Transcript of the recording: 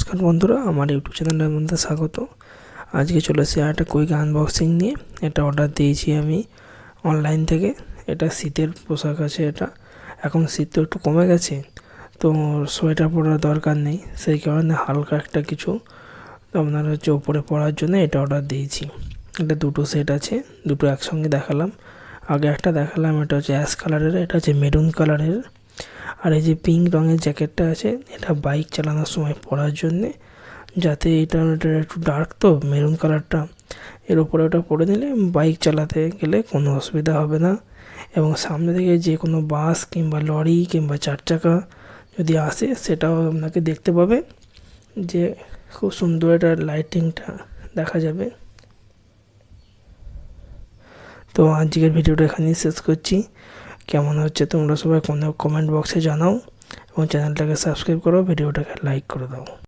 নমস্কার বন্ধুরা, আমার ইউটিউব চ্যানেলের মধ্যে স্বাগত। আজকে চলে এসেছি একটা কুইক আনবক্সিং নিয়ে। এটা অর্ডার দিয়েছি আমি অনলাইন থেকে। এটা শীতের পোশাক আছে। এটা এখন শীত তো একটু কমে গেছে, তো সোয়েটার পরার দরকার নেই, সেই কারণে হালকা একটা কিছু আপনার হচ্ছে ওপরে পরার জন্য এটা অর্ডার দিয়েছি। এটা দুটো সেট আছে, দুটো একসঙ্গে দেখালাম। আগে একটা দেখালাম, এটা হচ্ছে অ্যাশ কালারের, এটা হচ্ছে মেরুন কালারের। আর এই যে পিঙ্ক রঙের জ্যাকেটটা আছে, এটা বাইক চালানোর সময় পরার জন্যে, যাতে এটা একটু ডার্ক তো মেরুন কালারটা, এর উপরে ওটা পরে নিলে বাইক চালাতে গেলে কোনো অসুবিধা হবে না। এবং সামনে থেকে যে কোনো বাস কিংবা লরি কিংবা চার চাকা যদি আসে, সেটাও আপনাকে দেখতে পাবে, যে খুব সুন্দর এটা লাইটিংটা দেখা যাবে। তো আজকের ভিডিওটা এখানেই শেষ করছি। কেমন হচ্ছে তোমরা সবাই কমেন্ট বক্সে জানাও, এবং চ্যানেলটাকে সাবস্ক্রাইব করো, ভিডিওটাকে লাইক করে দাও।